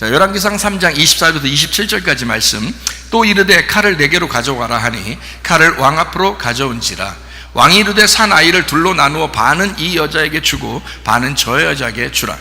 자, 열왕기상 3장 24절부터 27절까지 말씀. 또 이르되 칼을 4개로 가져가라 하니 칼을 왕 앞으로 가져온지라. 왕이 이르되 산 아이를 둘로 나누어 반은 이 여자에게 주고 반은 저 여자에게 주라.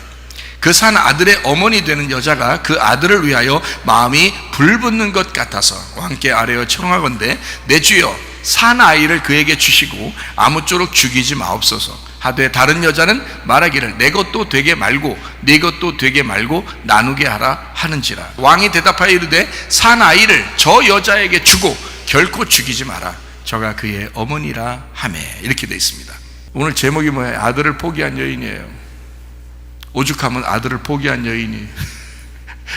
그 산 아들의 어머니 되는 여자가 그 아들을 위하여 마음이 불붙는 것 같아서 왕께 아뢰어 청하건대 내 주여 산 아이를 그에게 주시고 아무쪼록 죽이지 마옵소서. 하되 다른 여자는 말하기를 내 것도 되게 말고 네 것도 되게 말고 나누게 하라 하는지라. 왕이 대답하여 이르되 산 아이를 저 여자에게 주고 결코 죽이지 마라. 저가 그의 어머니라 하매. 이렇게 되어 있습니다. 오늘 제목이 뭐예요? 아들을 포기한 여인이에요. 오죽하면 아들을 포기한 여인이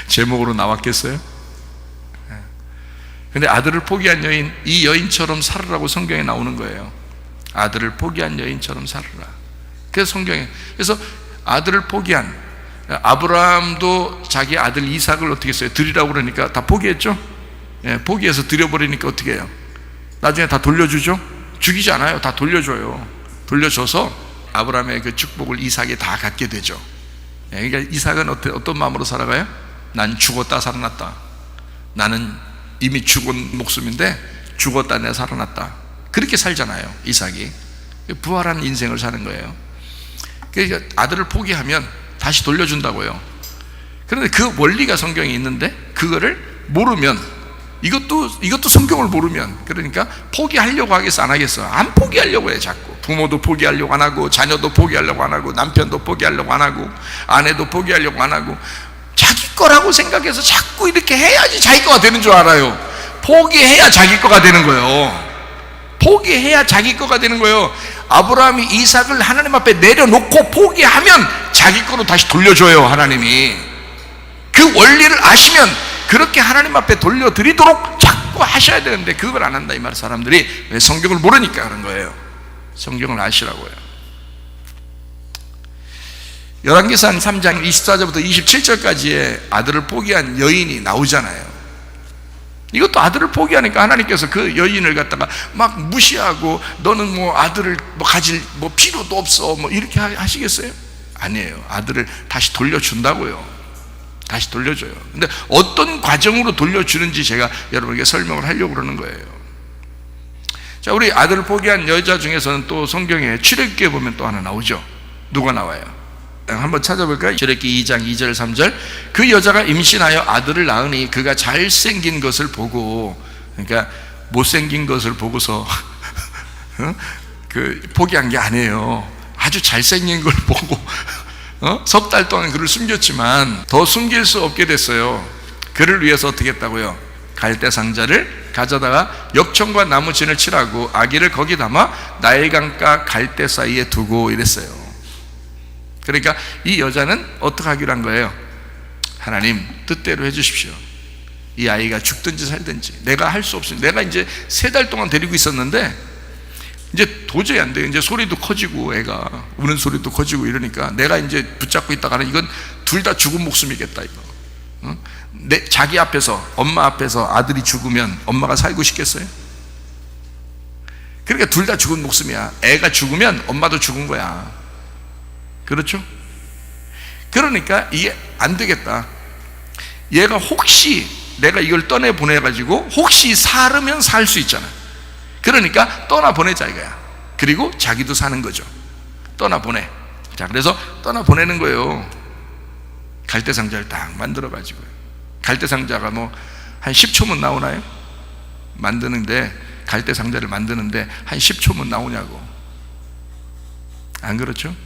제목으로 나왔겠어요? 근데 아들을 포기한 여인, 이 여인처럼 살으라고 성경에 나오는 거예요. 아들을 포기한 여인처럼 살으라. 그래서 성경에, 그래서 아들을 포기한, 아브라함도 자기 아들 이삭을 어떻게 했어요? 드리라고 그러니까 다 포기했죠? 포기해서 드려버리니까 어떻게 해요? 나중에 다 돌려주죠? 죽이지 않아요. 다 돌려줘요. 돌려줘서 아브라함의 그 축복을 이삭이 다 갖게 되죠. 그러니까 이삭은 어떤 마음으로 살아가요? 난 죽었다 살아났다. 나는 이미 죽은 목숨인데 죽었다 내가 살아났다. 그렇게 살잖아요. 이삭이 부활한 인생을 사는 거예요. 그러니까 아들을 포기하면 다시 돌려준다고요. 그런데 그 원리가 성경에 있는데 그거를 모르면, 이것도 성경을 모르면, 그러니까 포기하려고 하겠어 안 하겠어? 안 포기하려고 해. 자꾸 부모도 포기하려고 안 하고, 자녀도 포기하려고 안 하고, 남편도 포기하려고 안 하고, 아내도 포기하려고 안 하고, 자기 거라고 생각해서 자꾸 이렇게 해야지 자기 거가 되는 줄 알아요. 포기해야 자기 거가 되는 거예요. 포기해야 자기 거가 되는 거예요. 아브라함이 이삭을 하나님 앞에 내려놓고 포기하면 자기 거로 다시 돌려줘요. 하나님이 그 원리를 아시면 그렇게 하나님 앞에 돌려드리도록 자꾸 하셔야 되는데 그걸 안 한다 이 말. 사람들이 왜? 성경을 모르니까 그런 거예요. 성경을 아시라고요. 열왕기상 3장 24절부터 27절까지의 아들을 포기한 여인이 나오잖아요. 이것도 아들을 포기하니까 하나님께서 그 여인을 갖다가 막 무시하고 너는 뭐 아들을 뭐 가질 뭐 필요도 없어 뭐 이렇게 하시겠어요? 아니에요. 아들을 다시 돌려준다고요. 다시 돌려줘요. 근데 어떤 과정으로 돌려주는지 제가 여러분에게 설명을 하려고 그러는 거예요. 자, 우리 아들을 포기한 여자 중에서는 또 성경에 출애굽기에 보면 또 하나 나오죠. 누가 나와요? 한번 찾아볼까요? 출애굽기 2장 2절 3절. 그 여자가 임신하여 아들을 낳으니 그가 잘생긴 것을 보고, 그러니까 못생긴 것을 보고서 그 포기한 게 아니에요. 아주 잘생긴 걸 보고 석 달 동안 그를 숨겼지만 더 숨길 수 없게 됐어요. 그를 위해서 어떻게 했다고요? 갈대 상자를 가져다가 역청과 나무진을 칠하고 아기를 거기 담아 나일강가 갈대 사이에 두고 이랬어요. 그러니까 이 여자는 어떻게 하기로 한 거예요? 하나님 뜻대로 해주십시오. 이 아이가 죽든지 살든지 내가 할 수 없으니, 내가 이제 3달 동안 데리고 있었는데 이제 도저히 안 돼요. 이제 소리도 커지고 애가 우는 소리도 커지고 이러니까 내가 이제 붙잡고 있다가는 이건 둘 다 죽은 목숨이겠다 이거. 자기 앞에서, 엄마 앞에서 아들이 죽으면 엄마가 살고 싶겠어요? 그러니까 둘 다 죽은 목숨이야. 애가 죽으면 엄마도 죽은 거야. 그렇죠? 그러니까 이게 안 되겠다. 얘가 혹시 내가 이걸 떠내보내가지고 혹시 살으면 살 수 있잖아. 그러니까 떠나보내자 이거야. 그리고 자기도 사는 거죠. 떠나보내. 자, 그래서 떠나보내는 거예요. 갈대상자를 딱 만들어가지고요. 갈대상자가 뭐 한 10초면 나오나요? 만드는데, 갈대상자를 만드는데 한 10초면 나오냐고. 안 그렇죠?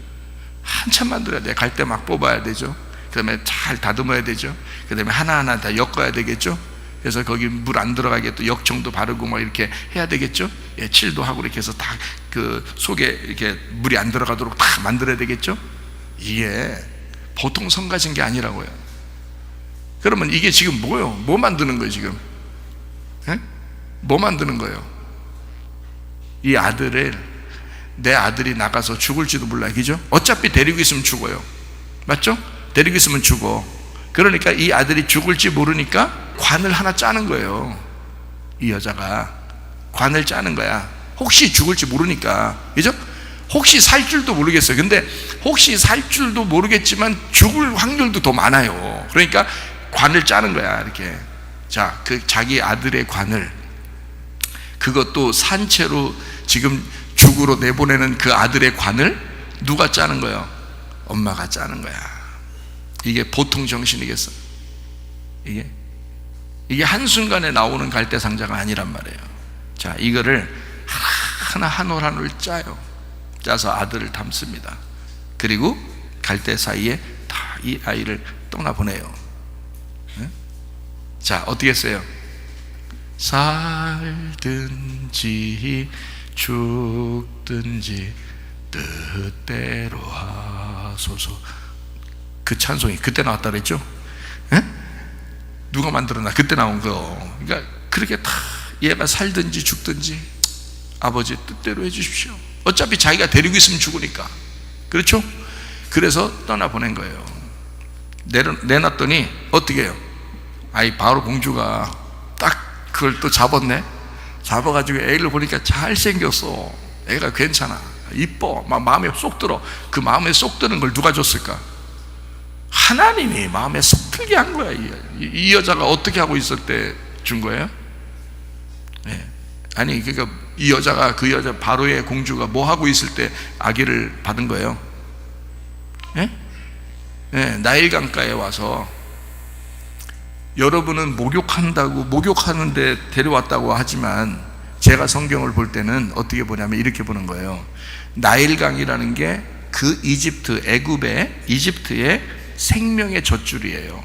한참 만들어야 돼. 갈대 막 뽑아야 되죠. 그 다음에 잘 다듬어야 되죠. 그 다음에 하나하나 다 엮어야 되겠죠. 그래서 거기 물 안 들어가게 또 역청도 바르고 막 이렇게 해야 되겠죠. 예, 칠도 하고 이렇게 해서 다 그 속에 이렇게 물이 안 들어가도록 다 만들어야 되겠죠. 이게 보통 성가신 게 아니라고요. 그러면 이게 지금 뭐예요? 뭐 만드는 거예요 지금? 예? 뭐 만드는 거예요? 이 아들을, 내 아들이 나가서 죽을지도 몰라요. 그죠? 어차피 데리고 있으면 죽어요. 맞죠? 데리고 있으면 죽어. 그러니까 이 아들이 죽을지 모르니까 관을 하나 짜는 거예요. 이 여자가 관을 짜는 거야. 혹시 죽을지 모르니까. 그죠? 혹시 살 줄도 모르겠어요. 근데 혹시 살 줄도 모르겠지만 죽을 확률도 더 많아요. 그러니까 관을 짜는 거야, 이렇게. 자, 그 자기 아들의 관을, 그것도 산채로 지금 죽으로 내보내는 그 아들의 관을 누가 짜는 거예요? 엄마가 짜는 거야. 이게 보통 정신이겠어? 이게 한순간에 나오는 갈대상자가 아니란 말이에요. 자, 이거를 하나 한 올 한 올 짜요. 짜서 아들을 담습니다. 그리고 갈대 사이에 다 이 아이를 떠나보내요. 자, 어떻게 했어요? 살든지 죽든지 뜻대로 하소서. 그 찬송이 그때 나왔다 그랬죠? 누가 만들었나? 그때 나온 거. 그러니까 그렇게 다 얘가 살든지 죽든지 아버지 뜻대로 해주십시오. 어차피 자기가 데리고 있으면 죽으니까. 그렇죠? 그래서 떠나보낸 거예요. 내놨더니 어떻게 해요? 아이 바로 공주가 딱 그걸 또 잡았네. 잡아가지고 애를 보니까 잘생겼어. 애가 괜찮아, 이뻐, 막 마음에 쏙 들어. 그 마음에 쏙 드는 걸 누가 줬을까? 하나님이 마음에 쏙 들게 한 거야. 이 여자가 어떻게 하고 있을 때 준 거예요? 네. 아니, 그러니까 이 여자가, 그 여자 바로의 공주가 뭐 하고 있을 때 아기를 받은 거예요? 네? 네, 나일강가에 와서, 여러분은 목욕한다고, 목욕하는데 데려왔다고 하지만 제가 성경을 볼 때는 어떻게 보냐면 이렇게 보는 거예요. 나일강이라는 게 그 이집트, 애굽의, 이집트의 생명의 젖줄이에요.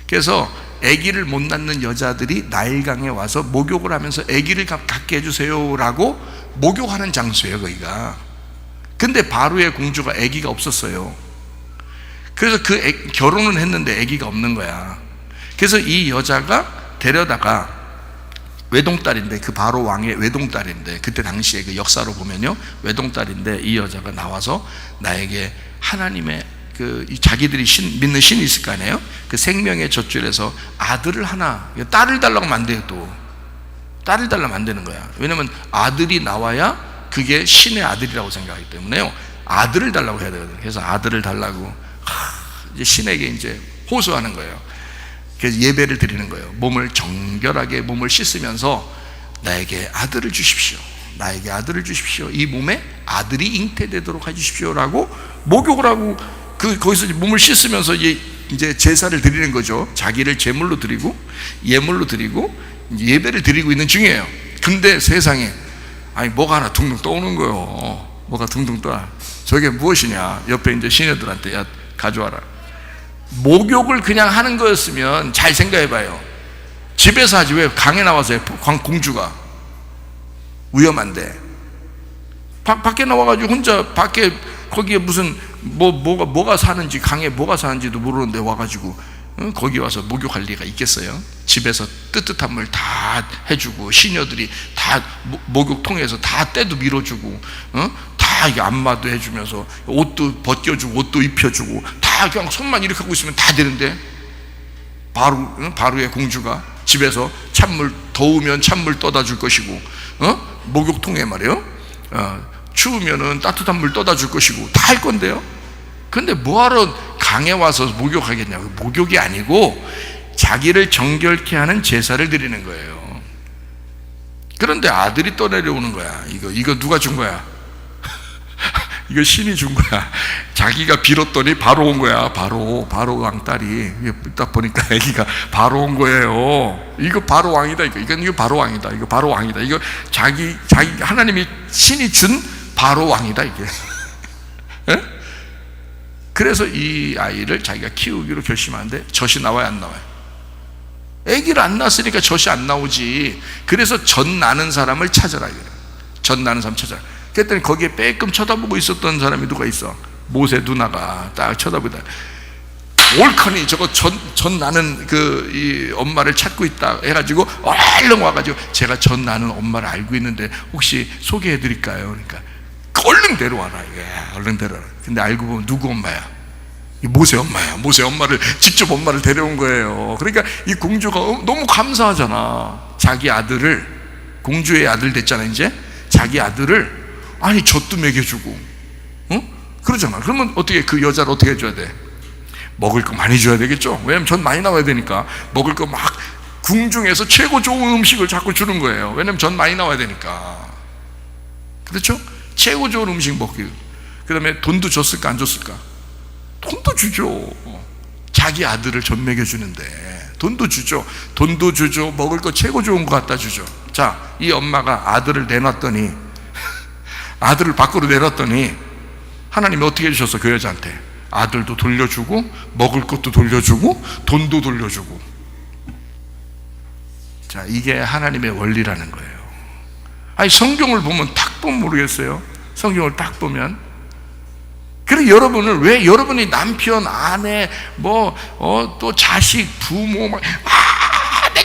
그래서 아기를 못 낳는 여자들이 나일강에 와서 목욕을 하면서 아기를 갖게 해주세요 라고 목욕하는 장소예요, 거기가. 근데 바로의 공주가 아기가 없었어요. 그래서 결혼은 했는데 아기가 없는 거야. 그래서 이 여자가 데려다가, 외동딸인데, 그 바로 왕의 외동딸인데, 그때 당시에 그 역사로 보면요, 외동딸인데 이 여자가 나와서 나에게 하나님의 자기들이 믿는 신이 있을 거 아니에요? 그 생명의 젖줄에서 아들을 하나, 딸을 달라고 하면 안 돼요. 또 딸을 달라고 안 되는 거야. 왜냐면 아들이 나와야 그게 신의 아들이라고 생각하기 때문에요, 아들을 달라고 해야 되거든요. 그래서 아들을 달라고 이제 신에게 이제 호소하는 거예요. 그래서 예배를 드리는 거예요. 몸을 정결하게 몸을 씻으면서 나에게 아들을 주십시오, 나에게 아들을 주십시오, 이 몸에 아들이 잉태되도록 해주십시오 라고 목욕을 하고, 거기서 몸을 씻으면서 이제 제사를 드리는 거죠. 자기를 제물로 드리고 예물로 드리고 예배를 드리고 있는 중이에요. 근데 세상에, 아니 뭐가 하나 둥둥 떠오는 거예요. 뭐가 둥둥 떠. 저게 무엇이냐? 옆에 이제 시녀들한테, 야 가져와라. 목욕을 그냥 하는 거였으면 잘 생각해 봐요. 집에서 하지 왜 강에 나와서 해? 공주가 위험한데 밖에 나와가지고 혼자 밖에, 거기에 무슨 뭐가 사는지, 강에 뭐가 사는지도 모르는데 와가지고 거기 와서 목욕할 리가 있겠어요? 집에서 뜨뜻한 물 다 해주고, 시녀들이 다 목욕통에서 다 때도 밀어주고, 다 안마도 해주면서 옷도 벗겨주고 옷도 입혀주고, 다 그냥 손만 이렇게 하고 있으면 다 되는데, 바로의 공주가 집에서 찬물, 더우면 찬물 떠다 줄 것이고, 목욕통에 말이에요, 추우면은 따뜻한 물 떠다 줄 것이고 다 할 건데요. 근데 뭐하러 강에 와서 목욕하겠냐고. 목욕이 아니고 자기를 정결케 하는 제사를 드리는 거예요. 그런데 아들이 떠내려오는 거야. 이거 누가 준 거야? 이거 신이 준 거야. 자기가 빌었더니 바로 온 거야. 바로 왕딸이. 딱 보니까 아기가 바로 온 거예요. 이거 바로 왕이다. 이거 바로 왕이다. 이거 바로 왕이다. 이거 자기 하나님이, 신이 준 바로 왕이다, 이게. 예? 그래서 이 아이를 자기가 키우기로 결심하는데 젖이 나와요, 안 나와요? 아기를 안 낳았으니까 젖이 안 나오지. 그래서 젖 나는 사람을 찾아라, 이거예요. 젖 나는 사람 찾아라. 그랬더니 거기에 빼끔 쳐다보고 있었던 사람이 누가 있어? 모세 누나가 딱 쳐다보다, 올커니 저거 젖 나는 이 엄마를 찾고 있다 해가지고 얼른 와가지고, 제가 젖 나는 엄마를 알고 있는데 혹시 소개해 드릴까요? 그러니까 얼른 데려와라. 얼른 데려와라. 근데 알고 보면 누구 엄마야? 모세 엄마야. 모세 엄마를, 직접 엄마를 데려온 거예요. 그러니까 이 공주가 너무 감사하잖아. 자기 아들을, 공주의 아들 됐잖아. 이제 자기 아들을, 아니 젖도 먹여주고, 그러잖아. 그러면 어떻게, 그 여자를 어떻게 해줘야 돼? 먹을 거 많이 줘야 되겠죠. 왜냐면 전 많이 나와야 되니까 먹을 거 막 궁중에서 최고 좋은 음식을 자꾸 주는 거예요. 왜냐면 전 많이 나와야 되니까. 그렇죠? 최고 좋은 음식 먹기. 그 다음에 돈도 줬을까 안 줬을까? 돈도 주죠. 자기 아들을 전 먹여주는데 돈도 주죠. 돈도 주죠. 먹을 거 최고 좋은 거 갖다 주죠. 자, 이 엄마가 아들을 내놨더니 아들을 밖으로 내놨더니 하나님이 어떻게 해주셨어? 그 여자한테 아들도 돌려주고 먹을 것도 돌려주고 돈도 돌려주고. 자, 이게 하나님의 원리라는 거예요. 아니, 성경을 보면 딱 보면 모르겠어요? 성경을 딱 보면. 그래, 여러분은 왜 여러분이 남편, 아내, 또 자식, 부모, 내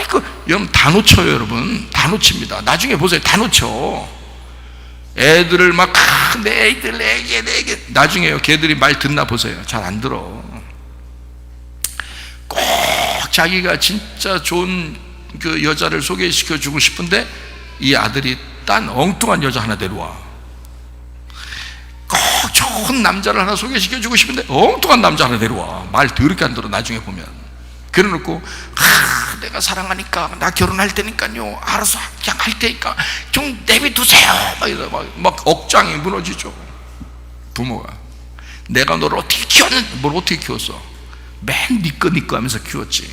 거. 여러분 다 놓쳐요, 여러분. 다 놓칩니다. 나중에 보세요. 다 놓쳐. 애들을 막, 내 애기. 나중에요. 걔들이 말 듣나 보세요. 잘 안 들어. 꼭 자기가 진짜 좋은 그 여자를 소개시켜주고 싶은데 이 아들이 딴 엉뚱한 여자 하나 데려와. 꼭 좋은 남자를 하나 소개시켜주고 싶은데 엉뚱한 남자 하나 데려와. 말 더럽게 안 들어. 나중에 보면. 그래놓고 내가 사랑하니까 나 결혼할 테니까요, 알아서 그냥 할 테니까 좀 내비두세요. 막 억장이 무너지죠. 부모가 내가 너를 어떻게 키웠는데, 뭘 어떻게 키웠어? 맨 니꺼 하면서 키웠지.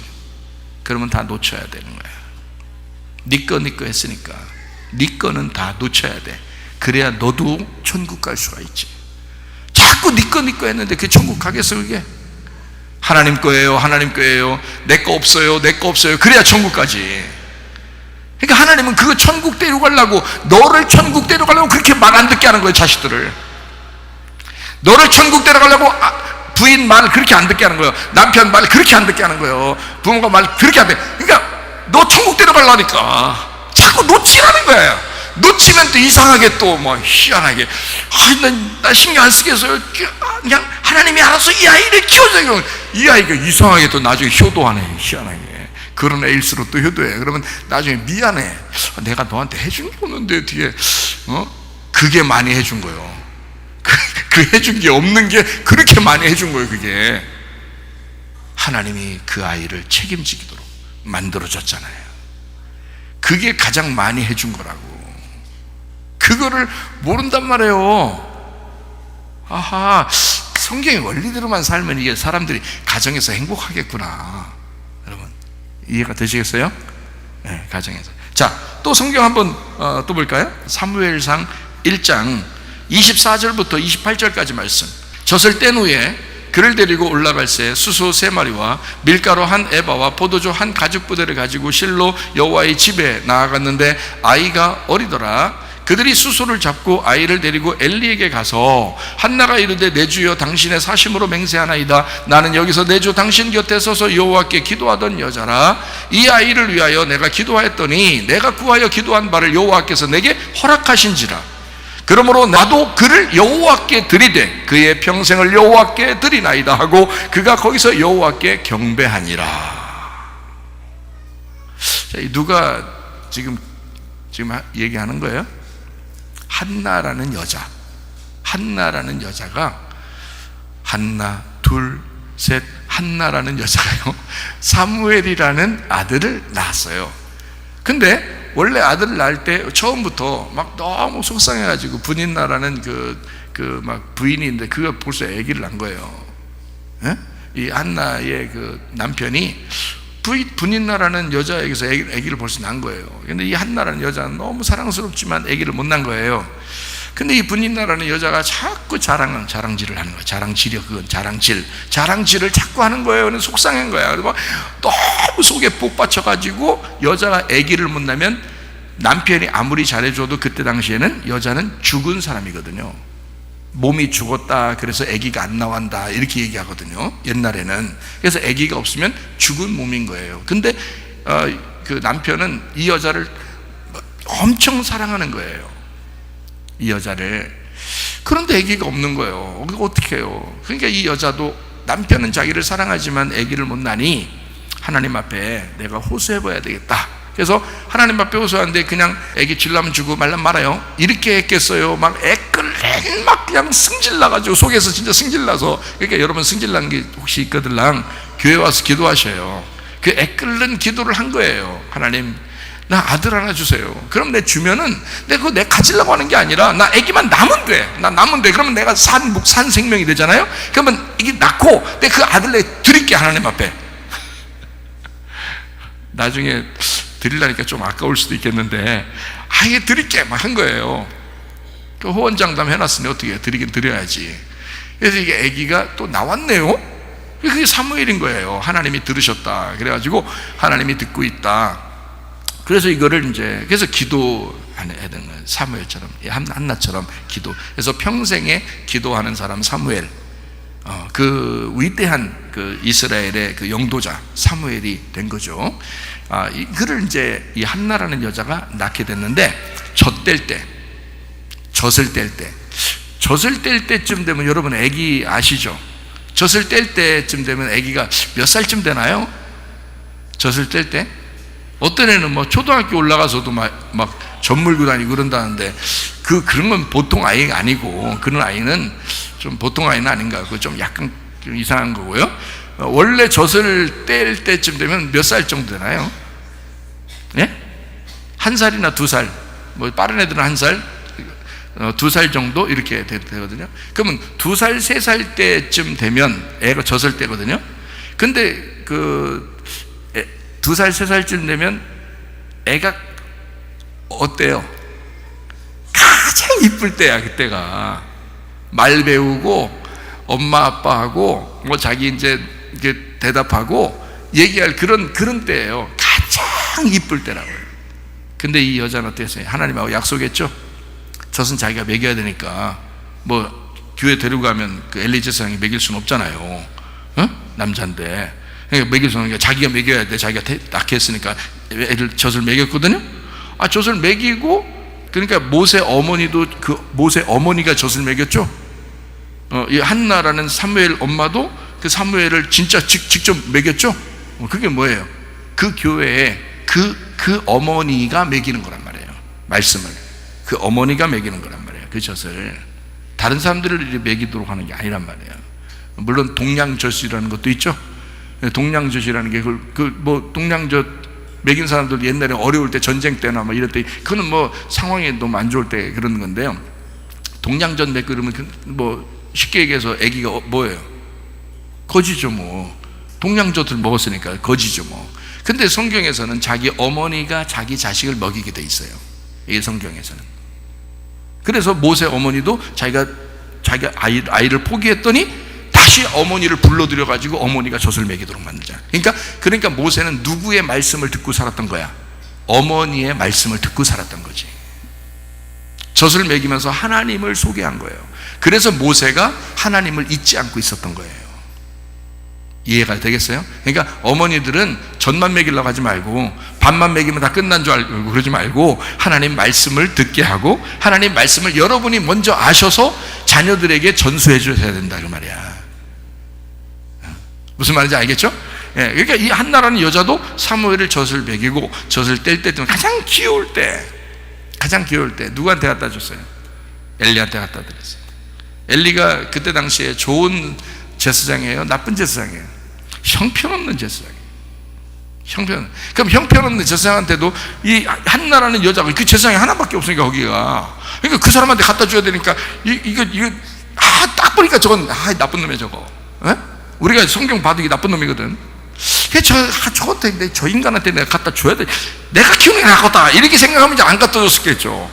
그러면 다 놓쳐야 되는 거야. 니꺼 했으니까 니꺼는 다 놓쳐야 돼. 그래야 너도 천국 갈 수가 있지. 자꾸 니꺼 했는데 그게 천국 가겠어? 그게 하나님 거예요, 내 거 없어요. 그래야 천국 가지. 그러니까 하나님은 그거 천국 데려가려고, 너를 천국 데려가려고 그렇게 말 안 듣게 하는 거예요. 자식들을 너를 천국 데려가려고 부인 말 그렇게 안 듣게 하는 거예요. 남편 말 그렇게 안 듣게 하는 거예요. 부모가 말 그렇게 안 돼. 그러니까 너 천국 데려가려니까 자꾸 놓치라는 거예요. 놓치면 또 이상하게 또 뭐 희한하게, 나 신경 안 쓰겠어요. 그냥 하나님이 알아서 이 아이를 키워줘요. 이 아이가 이상하게 또 나중에 효도하네. 희한하게. 그런 애일수록 또 효도해. 그러면 나중에 미안해. 내가 너한테 해준 게 없는데 뒤에 그게 많이 해준 거예요. 그 해준 게 없는 게 그렇게 많이 해준 거예요. 그게 하나님이 그 아이를 책임지도록 만들어줬잖아요. 그게 가장 많이 해준 거라고. 그거를 모른단 말이에요. 아하, 성경의 원리대로만 살면 이게 사람들이 가정에서 행복하겠구나. 여러분 이해가 되시겠어요? 네, 가정에서. 자, 또 성경 한번 또 볼까요? 사무엘상 1장 24절부터 28절까지 말씀. 젖을 뗀 후에 그를 데리고 올라갈새 수소 3마리와 밀가루 1 에바와 포도주 1 가죽부대를 가지고 실로 여호와의 집에 나아갔는데 아이가 어리더라. 그들이 수소를 잡고 아이를 데리고 엘리에게 가서 한나가 이르되 내 주여 당신의 사심으로 맹세하나이다. 나는 여기서 내 주 당신 곁에 서서 여호와께 기도하던 여자라. 이 아이를 위하여 내가 기도하였더니 내가 구하여 기도한 바를 여호와께서 내게 허락하신지라. 그러므로 나도 그를 여호와께 드리되 그의 평생을 여호와께 드리나이다 하고 그가 거기서 여호와께 경배하니라. 자, 누가 지금 얘기하는 거예요? 한나라는 여자가 한나, 둘, 셋, 한나라는 여자가요 사무엘이라는 아들을 낳았어요. 근데 원래 아들을 낳을 때 처음부터 막 너무 속상해가지고 분인나라는 막 부인인데 그가 벌써 아기를 낳은 거예요. 예? 이 한나의 그 남편이 분인나라는 여자에게서 아기를 벌써 낳은 거예요. 근데 이 한나라는 여자는 너무 사랑스럽지만 아기를 못 낳은 거예요. 근데 이 분인나라는 여자가 자꾸 자랑질을 하는 거예요. 자랑질이요, 그건 자랑질을 자꾸 하는 거예요. 그래서 속상한 거야. 그리고 너무 속에 복받쳐가지고 여자가 아기를 못 낳으면 남편이 아무리 잘해줘도 그때 당시에는 여자는 죽은 사람이거든요. 몸이 죽었다, 그래서 아기가 안 나온다 이렇게 얘기하거든요, 옛날에는. 그래서 아기가 없으면 죽은 몸인 거예요. 근데 그 남편은 이 여자를 엄청 사랑하는 거예요, 이 여자를. 그런데 아기가 없는 거예요. 어떻게 해요? 그러니까 이 여자도, 남편은 자기를 사랑하지만 아기를 못 낳으니 하나님 앞에 내가 호소해봐야 되겠다. 그래서 하나님 앞에 호소하는데 그냥 아기 주려면 주고 말라면 말아요 이렇게 했겠어요? 막 애끌 막 그냥 승질나가지고 속에서 진짜 승질나서, 그러니까 여러분 승질난 게 혹시 있거들랑 교회 와서 기도하셔요. 그 애끓는 기도를 한 거예요. 하나님, 나 아들 하나 주세요. 그럼 내 주면은 내가 그거 가지려고 하는 게 아니라 나 애기만 낳으면 돼. 나 낳으면 돼. 그러면 내가 산 생명이 되잖아요. 그러면 이게 낳고 내 그 아들 내 드릴게, 하나님 앞에. 나중에 드리려니까 좀 아까울 수도 있겠는데, 이게 드릴게 막 한 거예요. 그 호언장담 해놨으니 어떻게 해요? 드리긴 드려야지. 그래서 이게 아기가 또 나왔네요. 그게 사무엘인 거예요. 하나님이 들으셨다. 그래가지고 하나님이 듣고 있다. 그래서 이거를 이제, 그래서 기도해야 되는 거예요. 사무엘처럼, 한나처럼 기도. 그래서 평생에 기도하는 사람 사무엘, 그 위대한 그 이스라엘의 그 영도자 사무엘이 된 거죠. 그를 이제 이 한나라는 여자가 낳게 됐는데, 젖을 뗄 때쯤 되면, 여러분 아기 아시죠? 젖을 뗄 때쯤 되면 아기가 몇 살쯤 되나요? 젖을 뗄 때? 어떤 애는 뭐 초등학교 올라가서도 막 젖물고 다니고 그런다는데, 그런 건 보통 아이가 아니고, 그런 아이는 좀 보통 아이는 아닌가, 그 좀 약간 좀 이상한 거고요. 원래 젖을 뗄 때쯤 되면 몇 살 정도 되나요? 예? 1살이나 2살, 뭐 빠른 애들은 1살, 2살 정도 이렇게 되거든요. 그러면 2살, 3살 때쯤 되면 애가 젖을 떼거든요. 근데 2살, 3살쯤 되면 애가 어때요? 가장 이쁠 때야, 그때가. 말 배우고, 엄마, 아빠하고, 뭐 자기 이제 이렇게 대답하고, 얘기할 그런 때예요. 가장 이쁠 때라고요. 근데 이 여자는 어땠어요? 하나님하고 약속했죠? 젖은 자기가 먹여야 되니까, 뭐, 교회 데리고 가면 그 엘리 제사장이 먹일 수는 없잖아요. 남자인데. 그러니까 먹일 수는 없으니까 자기가 먹여야 돼. 자기가 낳게 했으니까 애들 젖을 먹였거든요. 젖을 먹이고, 그러니까 모세 어머니도, 모세 어머니가 젖을 먹였죠. 이 한나라는 사무엘 엄마도 그 사무엘을 진짜 직접 먹였죠. 그게 뭐예요? 그 교회에 그 어머니가 먹이는 거란 말이에요. 말씀을. 그 어머니가 먹이는 거란 말이에요. 그 젖을. 다른 사람들을 먹이도록 하는 게 아니란 말이에요. 물론 동량젖이라는 것도 있죠. 동량젖이라는 게 뭐 동량젖 먹인 사람들 옛날에 어려울 때, 전쟁 때나 뭐 이럴 때, 그거는 뭐 상황이 너무 안 좋을 때 그러는 건데요. 동량젖 먹고 그러면 뭐 쉽게 얘기해서 아기가 뭐예요? 거지죠 뭐. 동량젖을 먹었으니까 거지죠 뭐. 근데 성경에서는 자기 어머니가 자기 자식을 먹이게 돼 있어요. 이 성경에서는. 그래서 모세 어머니도 자기 아이를 포기했더니 다시 어머니를 불러들여 가지고 어머니가 젖을 먹이도록 만들자. 그러니까 모세는 누구의 말씀을 듣고 살았던 거야? 어머니의 말씀을 듣고 살았던 거지. 젖을 먹이면서 하나님을 소개한 거예요. 그래서 모세가 하나님을 잊지 않고 있었던 거예요. 이해가 되겠어요? 그러니까 어머니들은 젖만 먹이려고 하지 말고, 밥만 먹이면 다 끝난 줄 알고 그러지 말고, 하나님 말씀을 듣게 하고, 하나님 말씀을 여러분이 먼저 아셔서 자녀들에게 전수해 주셔야 된다, 그 말이야. 무슨 말인지 알겠죠? 예, 그러니까 이 한나라는 여자도 사무엘을 젖을 먹이고, 젖을 뗄 때 가장 귀여울 때 누구한테 갖다 줬어요? 엘리한테 갖다 드렸어요. 엘리가 그때 당시에 좋은 제사장이에요? 나쁜 제사장이에요? 형편없는 제사장이에요. 그럼 형편없는 제사장한테도 이 한나라는 여자가, 그 제사장이 하나밖에 없으니까 거기가, 그러니까 그 사람한테 갖다 줘야 되니까, 이거 딱 보니까 저건 나쁜 놈이야 저거. 에? 우리가 성경 봐도 이게 나쁜 놈이거든. 저한테, 저 인간한테 내가 갖다 줘야 돼. 내가 키우는 게 낫겠다. 이렇게 생각하면 이제 안 갖다 줬었겠죠.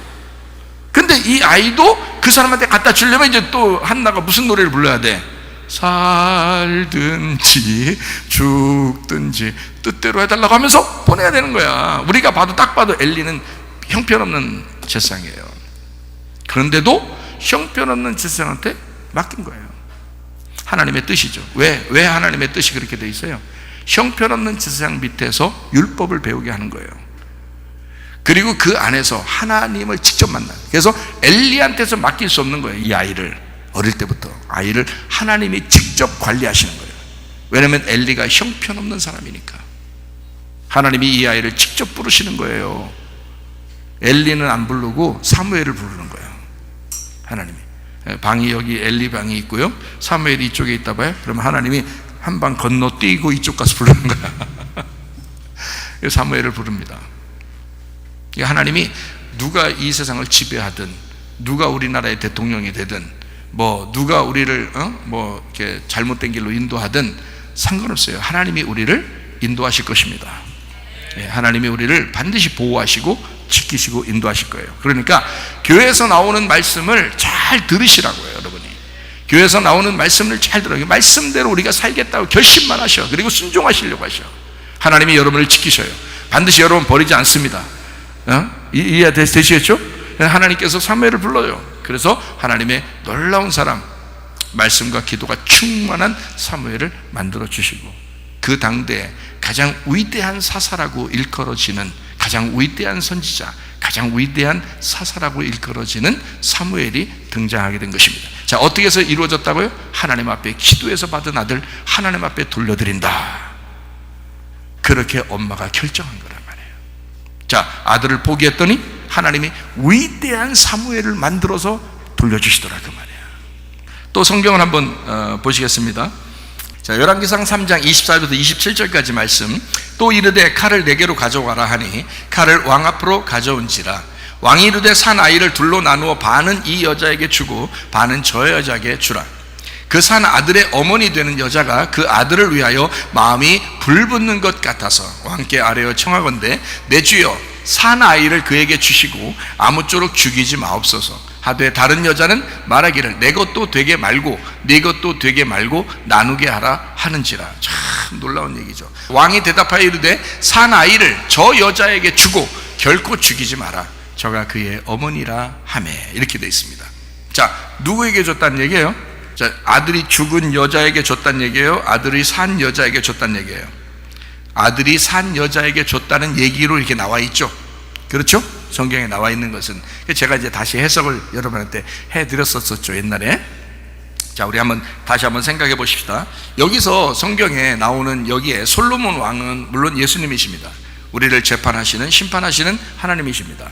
근데 이 아이도 그 사람한테 갖다 주려면 이제 또 한나가 무슨 노래를 불러야 돼? 살든지 죽든지 뜻대로 해달라고 하면서 보내야 되는 거야. 우리가 딱 봐도 엘리는 형편없는 제사장이에요. 그런데도 형편없는 제사장한테 맡긴 거예요. 하나님의 뜻이죠. 왜 하나님의 뜻이 그렇게 돼 있어요? 형편없는 제사장 밑에서 율법을 배우게 하는 거예요. 그리고 그 안에서 하나님을 직접 만나요. 그래서 엘리한테서 맡길 수 없는 거예요. 이 아이를, 어릴 때부터 아이를 하나님이 직접 관리하시는 거예요. 왜냐하면 엘리가 형편없는 사람이니까. 하나님이 이 아이를 직접 부르시는 거예요. 엘리는 안 부르고 사무엘을 부르는 거예요. 하나님이. 방이 여기 엘리 방이 있고요, 사무엘이 이쪽에 있다 봐요. 그러면 하나님이 한 방 건너뛰고 이쪽 가서 부르는 거야. 사무엘을 부릅니다. 하나님이 누가 이 세상을 지배하든, 누가 우리나라의 대통령이 되든, 누가 우리를 이렇게 잘못된 길로 인도하든 상관없어요. 하나님이 우리를 인도하실 것입니다. 하나님이 우리를 반드시 보호하시고 지키시고 인도하실 거예요. 그러니까 교회에서 나오는 말씀을 잘 들으시라고요, 여러분이. 교회에서 나오는 말씀을 잘 들어요. 말씀대로 우리가 살겠다고 결심만 하셔. 그리고 순종하시려고 하셔. 하나님이 여러분을 지키셔요. 반드시 여러분 버리지 않습니다. 이해 되시겠죠? 하나님께서 사무엘을 불러요. 그래서 하나님의 놀라운 사람, 말씀과 기도가 충만한 사무엘을 만들어 주시고, 그 당대에 가장 위대한 사사라고 일컬어지는, 가장 위대한 선지자, 가장 위대한 사사라고 일컬어지는 사무엘이 등장하게 된 것입니다. 자, 어떻게 해서 이루어졌다고요? 하나님 앞에 기도해서 받은 아들 하나님 앞에 돌려드린다. 그렇게 엄마가 결정한 거란 말이에요. 자, 아들을 포기했더니 하나님이 위대한 사무엘을 만들어서 돌려주시더라, 그 말이에요. 또 성경을 한번 보시겠습니다. 자, 열왕기상 3장 24절부터 27절까지 말씀. 또 이르되 칼을 네개로 가져가라 하니 칼을 왕 앞으로 가져온지라. 왕이 이르되 산 아이를 둘로 나누어 반은 이 여자에게 주고 반은 저 여자에게 주라. 그 산 아들의 어머니 되는 여자가 그 아들을 위하여 마음이 불붙는 것 같아서 왕께 아뢰어 청하건대 내 주여 산 아이를 그에게 주시고 아무쪼록 죽이지 마옵소서. 하되 다른 여자는 말하기를 내 것도 되게 말고 네 것도 되게 말고 나누게 하라 하는지라. 참 놀라운 얘기죠. 왕이 대답하여 이르되 산 아이를 저 여자에게 주고 결코 죽이지 마라. 저가 그의 어머니라 하매. 이렇게 되어 있습니다. 자, 누구에게 줬다는 얘기예요? 자, 아들이 죽은 여자에게 줬다는 얘기예요? 아들이 산 여자에게 줬다는 얘기예요? 아들이 산 여자에게 줬다는 얘기로 이렇게 나와 있죠. 그렇죠? 성경에 나와 있는 것은. 제가 이제 다시 해석을 여러분한테 해드렸었죠, 옛날에. 자, 우리 다시 한번 생각해 보십시다. 여기서 성경에 나오는 여기에 솔로몬 왕은 물론 예수님이십니다. 우리를 재판하시는, 심판하시는 하나님이십니다.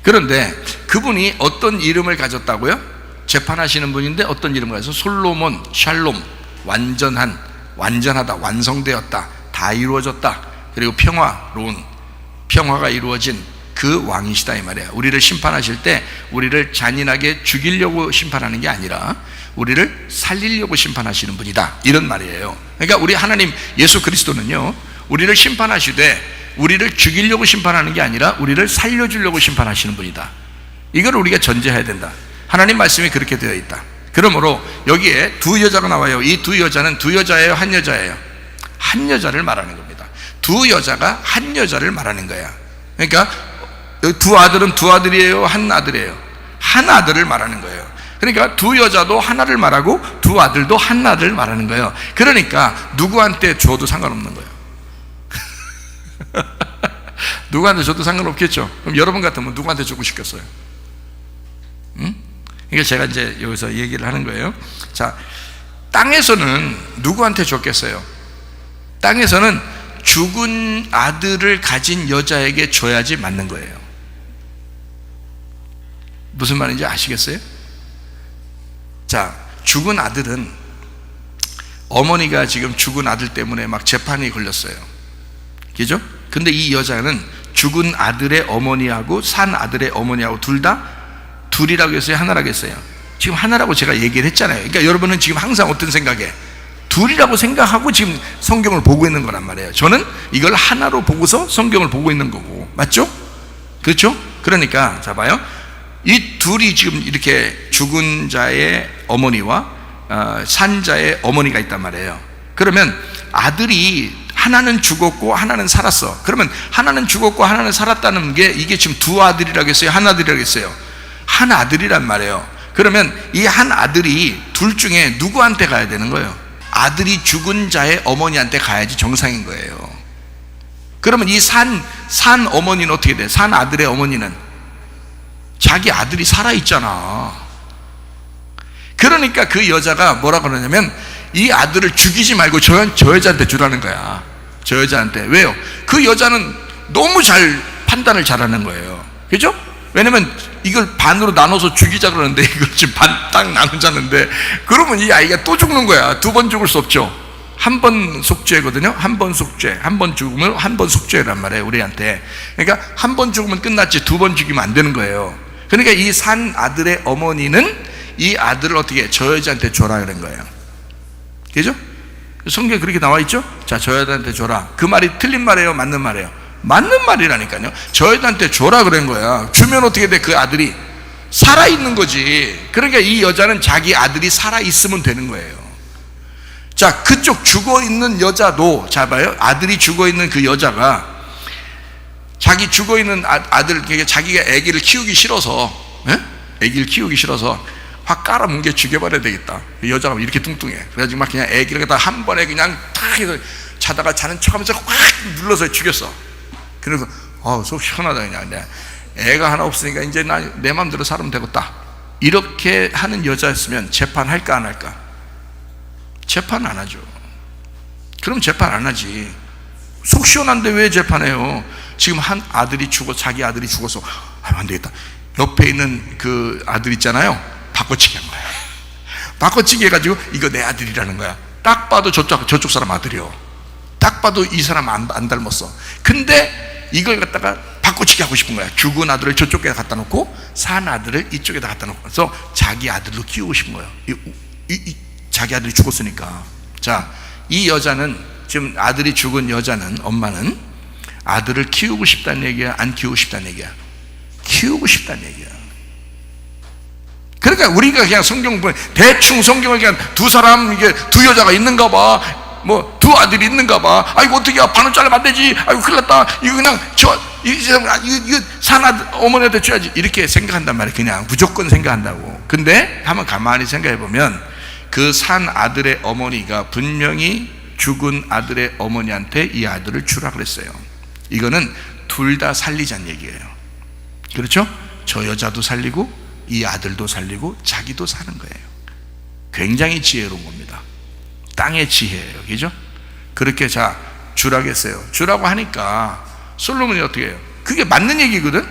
그런데 그분이 어떤 이름을 가졌다고요? 재판하시는 분인데 어떤 이름을 가져서 솔로몬, 샬롬, 완전하다, 완성되었다, 다 이루어졌다, 그리고 평화로운, 평화가 이루어진 그 왕이시다, 이 말이에요. 우리를 심판하실 때 우리를 잔인하게 죽이려고 심판하는 게 아니라 우리를 살리려고 심판하시는 분이다, 이런 말이에요. 그러니까 우리 하나님 예수 그리스도는요, 우리를 심판하시되 우리를 죽이려고 심판하는 게 아니라 우리를 살려주려고 심판하시는 분이다. 이걸 우리가 전제해야 된다. 하나님 말씀이 그렇게 되어 있다. 그러므로 여기에 두 여자가 나와요. 이 두 여자는 두 여자예요, 한 여자예요? 한 여자를 말하는 겁니다. 두 여자가 한 여자를 말하는 거야. 그러니까 두 아들은 두 아들이에요, 한 아들이에요? 한 아들을 말하는 거예요. 그러니까 두 여자도 하나를 말하고 두 아들도 한 아들을 말하는 거예요. 그러니까 누구한테 줘도 상관없는 거예요. 누구한테 줘도 상관없겠죠. 그럼 여러분 같으면 누구한테 주고 싶겠어요? 그러니까 제가 이제 여기서 얘기를 하는 거예요. 자, 땅에서는 누구한테 줬겠어요? 땅에서는 죽은 아들을 가진 여자에게 줘야지 맞는 거예요. 무슨 말인지 아시겠어요? 자, 죽은 아들은 어머니가 지금 죽은 아들 때문에 막 재판이 걸렸어요. 그죠? 근데 이 여자는 죽은 아들의 어머니하고 산 아들의 어머니하고 둘이라고 했어요, 하나라고 했어요? 지금 하나라고 제가 얘기를 했잖아요. 그러니까 여러분은 지금 항상 어떤 생각에 둘이라고 생각하고 지금 성경을 보고 있는 거란 말이에요. 저는 이걸 하나로 보고서 성경을 보고 있는 거고, 맞죠? 그렇죠? 그러니까 자 봐요. 이 둘이 지금 이렇게 죽은 자의 어머니와 산 자의 어머니가 있단 말이에요. 그러면 아들이 하나는 죽었고 하나는 살았어. 그러면 하나는 죽었고 하나는 살았다는 게 이게 지금 두 아들이라고 했어요, 한 아들이라고 했어요? 한 아들이란 말이에요. 그러면 이 한 아들이 둘 중에 누구한테 가야 되는 거예요? 아들이 죽은 자의 어머니한테 가야지 정상인 거예요. 그러면 이 산 어머니는 어떻게 돼? 산 아들의 어머니는 자기 아들이 살아있잖아. 그러니까 그 여자가 뭐라 그러냐면 이 아들을 죽이지 말고 저 여자한테 주라는 거야. 저 여자한테. 왜요? 그 여자는 너무 잘 판단을 잘하는 거예요. 그죠? 왜냐면 이걸 반으로 나눠서 죽이자 그러는데 이걸 지금 반 딱 나누자는데, 그러면 이 아이가 또 죽는 거야. 두 번 죽을 수 없죠. 한 번 속죄거든요. 한 번 속죄, 한 번 죽으면 한 번 속죄란 말이에요, 우리한테. 그러니까 한 번 죽으면 끝났지 두 번 죽이면 안 되는 거예요. 그러니까 이 산 아들의 어머니는 이 아들을 어떻게 해? 저 여자한테 줘라 그런 거예요. 그죠? 성경에 그렇게 나와 있죠? 자, 저 여자한테 줘라. 그 말이 틀린 말이에요, 맞는 말이에요? 맞는 말이라니까요. 저 여자한테 줘라 그런 거야. 주면 어떻게 돼? 그 아들이 살아있는 거지. 그러니까 이 여자는 자기 아들이 살아있으면 되는 거예요. 자, 그쪽 죽어있는 여자도, 자 봐요, 아들이 죽어있는 그 여자가 자기 죽어있는 아들, 자기가 아기를 키우기 싫어서, 아기를 키우기 싫어서 확 깔아뭉개 죽여버려야 되겠다. 그 여자가 이렇게 뚱뚱해. 그래가지고 막 그냥 아기를 갖다 한 번에 그냥 탁 해서 자다가 자는 척하면서 확 눌러서 죽였어. 그래서 속 시원하다. 그냥 애가 하나 없으니까 이제 내 마음대로 살면 되겠다. 이렇게 하는 여자였으면 재판할까 안 할까? 재판 안 하죠. 그럼 재판 안 하지. 속 시원한데 왜 재판해요? 지금 한 아들이 자기 아들이 죽어서 안 되겠다. 옆에 있는 그 아들 있잖아요, 바꿔치기 한 거야. 바꿔치기 해가지고 이거 내 아들이라는 거야. 딱 봐도 저쪽 사람 아들이요. 딱 봐도 이 사람 안 닮았어. 근데 이걸 갖다가 바꿔치기 하고 싶은 거야. 죽은 아들을 저쪽에 갖다 놓고 산 아들을 이쪽에다 갖다 놓고, 그래서 자기 아들로 키우고 싶은 거예요. 자기 아들이 죽었으니까. 자, 이 여자는, 지금 아들이 죽은 여자는, 엄마는 아들을 키우고 싶다는 얘기야, 안 키우고 싶다는 얘기야? 키우고 싶다는 얘기야. 그러니까 우리가 그냥 성경 보면 대충 성경을 그냥 두 사람, 이게 두 여자가 있는가 봐, 뭐 두 아들이 있는가 봐, 아이고 어떻게 반을 잘라면 안 되지, 아이고 큰일 났다, 이거 그냥 이거 산아들 어머니한테 줘야지, 이렇게 생각한단 말이에요. 그냥 무조건 생각한다고. 근데 한번 가만히 생각해 보면 그 산 아들의 어머니가 분명히 죽은 아들의 어머니한테 이 아들을 주라 그랬어요. 이거는 둘 다 살리자는 얘기예요. 그렇죠? 저 여자도 살리고 이 아들도 살리고 자기도 사는 거예요. 굉장히 지혜로운 겁니다. 땅의 지혜예요. 그죠? 그렇게 자 주라고 했어요. 주라고 하니까 솔로몬이 어떻게 해요? 그게 맞는 얘기거든?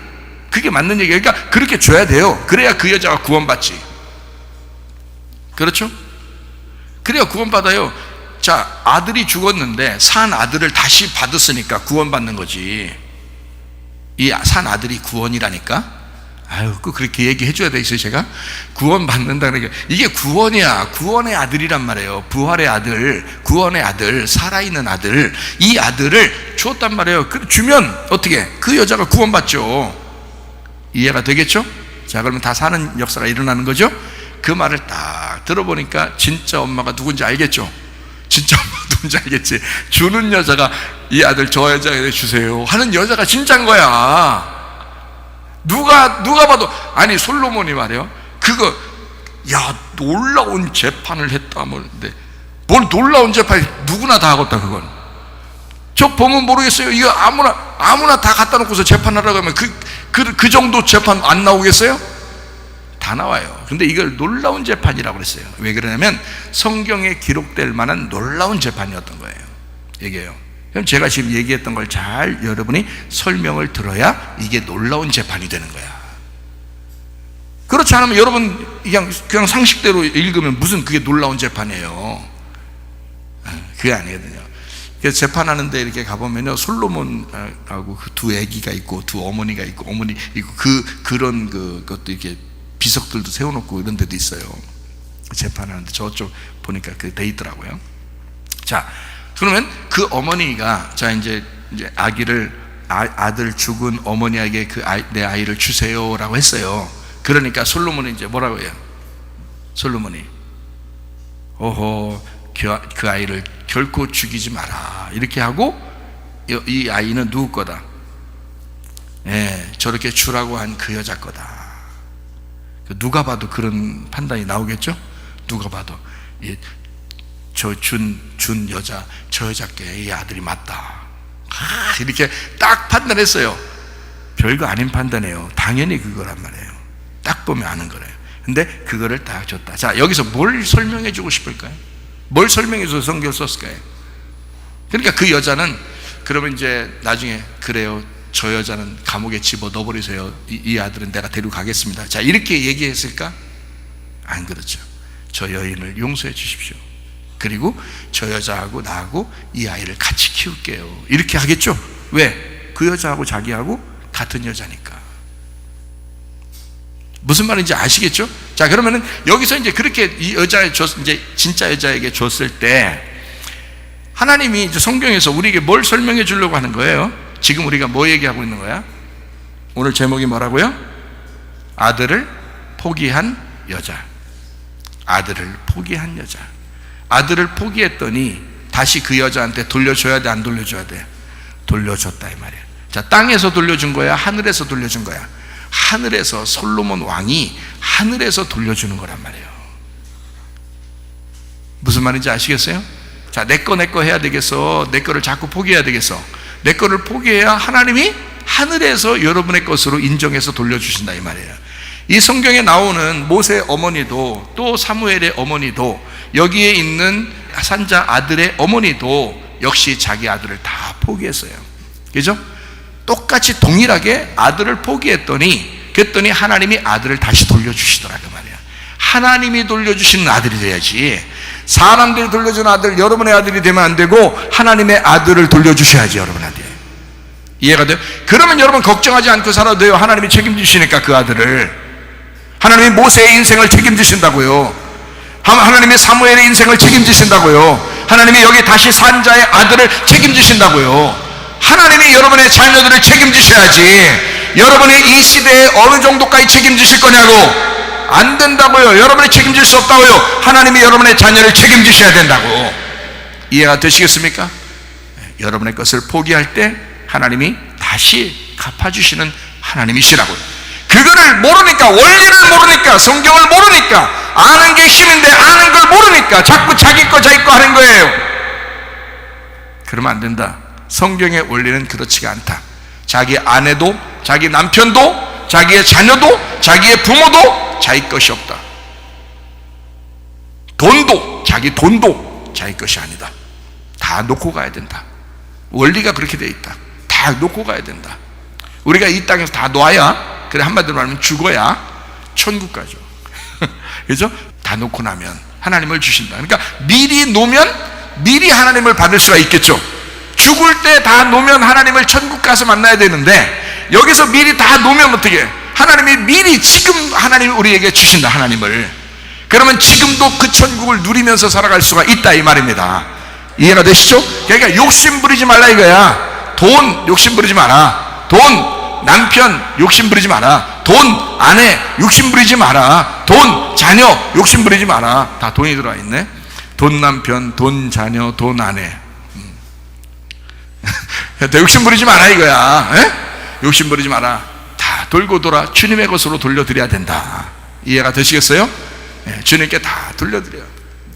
그게 맞는 얘기예요. 그러니까 그렇게 줘야 돼요. 그래야 그 여자가 구원받지. 그렇죠? 그래야 구원받아요. 자, 아들이 죽었는데 산 아들을 다시 받았으니까 구원받는 거지. 이 산 아들이 구원이라니까. 아유, 그렇게 얘기해 줘야 되겠어요, 제가? 구원받는다는 게, 이게 구원이야. 구원의 아들이란 말이에요. 부활의 아들, 구원의 아들, 살아있는 아들, 이 아들을 주었단 말이에요. 주면 어떻게? 그 여자가 구원받죠. 이해가 되겠죠? 자, 그러면 다 사는 역사가 일어나는 거죠? 그 말을 딱 들어보니까 진짜 엄마가 누군지 알겠죠? 진짜 엄마가 누군지 알겠지? 주는 여자가 이 아들 저 여자에게 주세요 하는 여자가 진짜인 거야. 누가 봐도, 아니 솔로몬이 말이에요, 그거 야 놀라운 재판을 했다 뭐. 뭘 놀라운 재판이, 누구나 다 하겠다. 그건 저 보면 모르겠어요. 이거 아무나 다 갖다 놓고서 재판하라고 하면 그 정도 재판 안 나오겠어요? 다 나와요. 근데 이걸 놀라운 재판이라고 그랬어요. 왜 그러냐면 성경에 기록될 만한 놀라운 재판이었던 거예요. 얘기해요. 그럼 제가 지금 얘기했던 걸 잘 여러분이 설명을 들어야 이게 놀라운 재판이 되는 거야. 그렇지 않으면 여러분 그냥 상식대로 읽으면 무슨 그게 놀라운 재판이에요. 그게 아니거든요. 그래서 재판하는데 이렇게 가보면요, 솔로몬하고 그 두 아기가 있고 두 어머니가 있고 어머니 있고 그런 것도 이렇게 비석들도 세워놓고 이런 데도 있어요. 재판하는데 저쪽 보니까 그 돼 있더라고요. 자, 그러면 그 어머니가 자 이제 아들 죽은 어머니에게 내 아이를 주세요라고 했어요. 그러니까 솔로몬이 이제 뭐라고 해요? 솔로몬이 그 아이를 결코 죽이지 마라 이렇게 하고, 이 아이는 누구 거다? 저렇게 주라고 한 그 여자 거다. 누가 봐도 그런 판단이 나오겠죠? 누가 봐도 준 여자, 저 여자께 이 아들이 맞다. 이렇게 딱 판단했어요. 별거 아닌 판단이에요. 당연히 그거란 말이에요. 딱 보면 아는 거래요. 근데 그거를 딱 줬다. 자, 여기서 뭘 설명해 주고 싶을까요? 뭘 설명해 줘서 성경을 썼을까요? 그러니까 그 여자는 그러면 이제 나중에 그래요, 저 여자는 감옥에 집어넣어버리세요. 이 아들은 내가 데려가겠습니다. 자, 이렇게 얘기했을까? 안 그렇죠. 저 여인을 용서해 주십시오. 그리고 저 여자하고 나하고 이 아이를 같이 키울게요. 이렇게 하겠죠. 왜? 그 여자하고 자기하고 같은 여자니까. 무슨 말인지 아시겠죠? 자, 그러면은 여기서 이제 그렇게 이 여자에 이제 진짜 여자에게 줬을 때 하나님이 이제 성경에서 우리에게 뭘 설명해 주려고 하는 거예요? 지금 우리가 뭐 얘기하고 있는 거야? 오늘 제목이 뭐라고요? 아들을 포기한 여자. 아들을 포기한 여자. 아들을 포기했더니 다시 그 여자한테 돌려줘야 돼, 안 돌려줘야 돼? 돌려줬다 이 말이야. 자, 땅에서 돌려준 거야, 하늘에서 돌려준 거야? 하늘에서. 솔로몬 왕이 하늘에서 돌려주는 거란 말이에요. 무슨 말인지 아시겠어요? 자, 내 거 해야 되겠어? 내 거를 자꾸 포기해야 되겠어? 내 거를 포기해야 하나님이 하늘에서 여러분의 것으로 인정해서 돌려주신다 이 말이에요. 이 성경에 나오는 모세의 어머니도 또 사무엘의 어머니도 여기에 있는 산자 아들의 어머니도 역시 자기 아들을 다 포기했어요. 그죠? 똑같이 동일하게 아들을 포기했더니 그랬더니 하나님이 아들을 다시 돌려주시더라 그 말이야. 하나님이 돌려주시는 아들이 돼야지. 사람들이 돌려준 아들, 여러분의 아들이 되면 안 되고 하나님의 아들을 돌려주셔야지 여러분한테. 이해가 돼요? 그러면 여러분 걱정하지 않고 살아도 돼요. 하나님이 책임지시니까 그 아들을. 하나님이 모세의 인생을 책임지신다고요. 하나님이 사무엘의 인생을 책임지신다고요. 하나님이 여기 다시 산자의 아들을 책임지신다고요. 하나님이 여러분의 자녀들을 책임지셔야지. 여러분이 이 시대에 어느 정도까지 책임지실 거냐고. 안 된다고요. 여러분이 책임질 수 없다고요. 하나님이 여러분의 자녀를 책임지셔야 된다고. 이해가 되시겠습니까? 여러분의 것을 포기할 때 하나님이 다시 갚아주시는 하나님이시라고요. 그거를 모르니까, 원리를 모르니까, 성경을 모르니까, 아는 게 힘인데 아는 걸 모르니까 자꾸 자기 거 하는 거예요. 그러면 안 된다. 성경의 원리는 그렇지가 않다. 자기 아내도, 자기 남편도, 자기의 자녀도, 자기의 부모도 자기 것이 없다. 자기 돈도 자기 것이 아니다. 다 놓고 가야 된다. 원리가 그렇게 돼 있다. 다 놓고 가야 된다. 우리가 이 땅에서 다 놓아야, 그래 한마디로 말하면 죽어야 천국 가죠. 그죠? 다 놓고 나면 하나님을 주신다. 그러니까 미리 놓으면 미리 하나님을 받을 수가 있겠죠. 죽을 때 다 놓으면 하나님을 천국 가서 만나야 되는데 여기서 미리 다 놓으면 어떻게? 하나님이 미리 지금 하나님이 우리에게 주신다. 하나님을. 그러면 지금도 그 천국을 누리면서 살아갈 수가 있다 이 말입니다. 이해가 되시죠? 그러니까 욕심 부리지 말라 이거야. 돈 욕심 부리지 마라. 돈 남편 욕심 부리지 마라. 돈 아내 욕심 부리지 마라. 돈 자녀 욕심 부리지 마라. 다 돈이 들어와 있네. 돈 남편, 돈 자녀, 돈 아내. 욕심 부리지 마라 이거야. 에? 욕심 부리지 마라. 다 돌고 돌아 주님의 것으로 돌려드려야 된다. 이해가 되시겠어요? 네, 주님께 다 돌려드려요.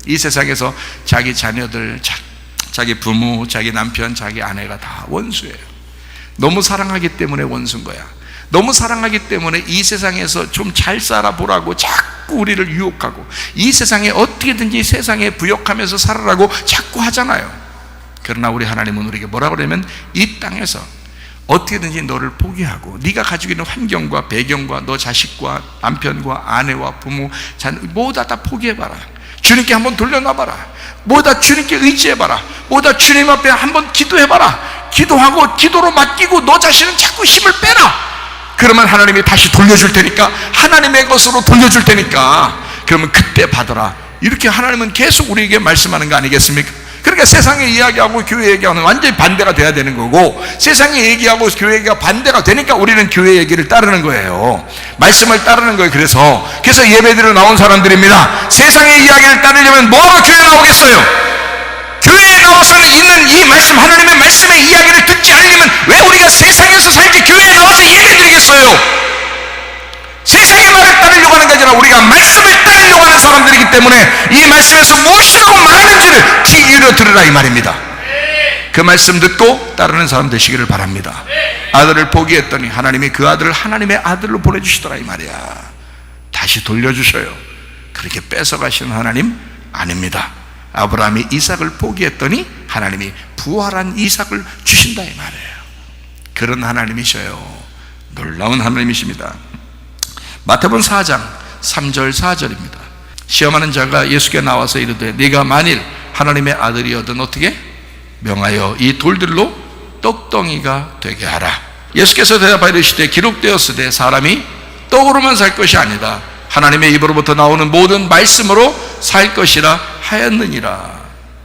이 세상에서 자기 자녀들, 자기 부모, 자기 남편, 자기 아내가 다 원수예요. 너무 사랑하기 때문에 원수인 거야. 너무 사랑하기 때문에 이 세상에서 좀 잘 살아보라고 자꾸 우리를 유혹하고, 이 세상에 어떻게든지 세상에 부역하면서 살아라고 자꾸 하잖아요. 그러나 우리 하나님은 우리에게 뭐라고 그러냐면 이 땅에서 어떻게든지 너를 포기하고 네가 가지고 있는 환경과 배경과 너 자식과 남편과 아내와 부모, 자녀 모두 다 포기해봐라. 주님께 한번 돌려놔봐라. 모두 다 주님께 의지해봐라. 모두 다 주님 앞에 한번 기도해봐라. 기도하고 기도로 맡기고 너 자신은 자꾸 힘을 빼라. 그러면 하나님이 다시 돌려줄 테니까, 하나님의 것으로 돌려줄 테니까, 그러면 그때 받아라. 이렇게 하나님은 계속 우리에게 말씀하는 거 아니겠습니까? 그러니까 세상의 이야기하고 교회 얘기하고는 완전히 반대가 돼야 되는 거고, 세상의 얘기하고 교회 얘기가 반대가 되니까 우리는 교회 얘기를 따르는 거예요. 말씀을 따르는 거예요. 그래서 예배드리러 나온 사람들입니다. 세상의 이야기를 따르려면 뭐하러 교회 나오겠어요? 교회에 나와서는 있는 이 말씀, 하나님의 말씀의 이야기를 듣지 않으려면 왜 우리가 세상에서 살지 교회에 나와서 예배드리겠어요? 세상의 말을 따르려고 하는 게 아니라 우리가 말씀을 따르려고 하는 사람들이기 때문에 이 말씀에서 무엇이라고 말하는지를 귀 기울여 들으라 이 말입니다. 그 말씀 듣고 따르는 사람 되시기를 바랍니다. 아들을 포기했더니 하나님이 그 아들을 하나님의 아들로 보내주시더라 이 말이야. 다시 돌려주셔요. 그렇게 뺏어가시는 하나님 아닙니다. 아브라함이 이삭을 포기했더니 하나님이 부활한 이삭을 주신다 이 말이에요. 그런 하나님이셔요. 놀라운 하나님이십니다. 마태복음 4장 3절 4절입니다. 시험하는 자가 예수께 나와서 이르되 네가 만일 하나님의 아들이어든 어떻게 명하여 이 돌들로 떡덩이가 되게 하라. 예수께서 대답하여 이르시되 기록되었으되 사람이 떡으로만 살 것이 아니다 하나님의 입으로부터 나오는 모든 말씀으로 살 것이라 하였느니라.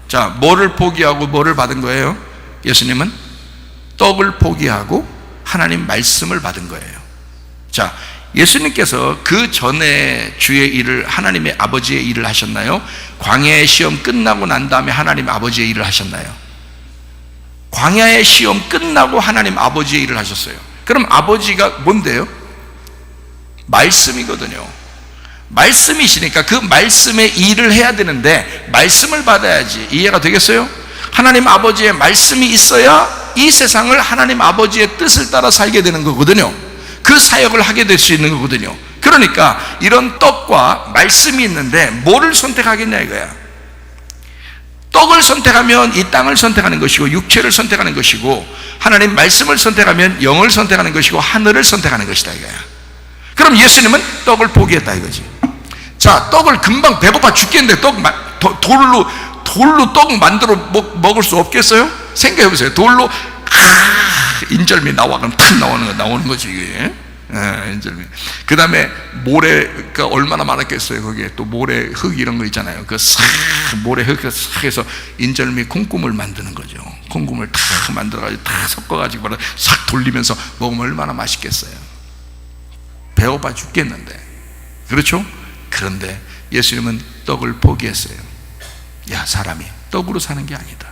자, 뭐를 포기하고 뭐를 받은 거예요? 예수님은 떡을 포기하고 하나님 말씀을 받은 거예요. 자, 예수님께서 그 전에 주의 일을, 하나님의 아버지의 일을 하셨나요? 광야의 시험 끝나고 난 다음에 하나님 아버지의 일을 하셨나요? 광야의 시험 끝나고 하나님 아버지의 일을 하셨어요. 그럼 아버지가 뭔데요? 말씀이거든요. 말씀이시니까 그 말씀의 일을 해야 되는데 말씀을 받아야지. 이해가 되겠어요? 하나님 아버지의 말씀이 있어야 이 세상을 하나님 아버지의 뜻을 따라 살게 되는 거거든요. 그 사역을 하게 될 수 있는 거거든요. 그러니까 이런 떡과 말씀이 있는데 뭐를 선택하겠냐 이거야. 떡을 선택하면 이 땅을 선택하는 것이고 육체를 선택하는 것이고, 하나님 말씀을 선택하면 영을 선택하는 것이고 하늘을 선택하는 것이다 이거야. 그럼 예수님은 떡을 포기했다 이거지. 자, 떡을 금방 배고파 죽겠는데 돌로 떡 만들어 먹을 수 없겠어요? 생각해 보세요. 돌로 인절미 나와 그럼 탁 나오는 거지 이게. 인절미. 그 다음에 모래가 얼마나 많았겠어요. 거기에 또 모래 흙 이런 거 있잖아요. 그 싹 모래 흙 싹 해서 인절미 콩국물 만드는 거죠. 콩국물 탁 만들어가지고 탁 섞어가지고 싹 돌리면서 먹으면 얼마나 맛있겠어요. 배고파 죽겠는데. 그렇죠? 그런데 예수님은 떡을 포기했어요. 야, 사람이 떡으로 사는 게 아니다.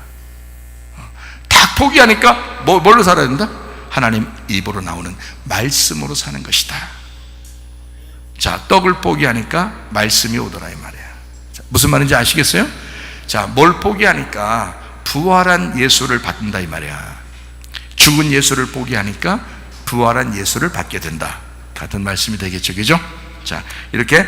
다 포기하니까 뭘로 살아야 된다? 하나님 입으로 나오는 말씀으로 사는 것이다. 자, 떡을 포기하니까 말씀이 오더라 이 말이야. 자, 무슨 말인지 아시겠어요? 자, 뭘 포기하니까 부활한 예수를 받는다 이 말이야. 죽은 예수를 포기하니까 부활한 예수를 받게 된다. 같은 말씀이 되겠죠, 그죠? 자, 이렇게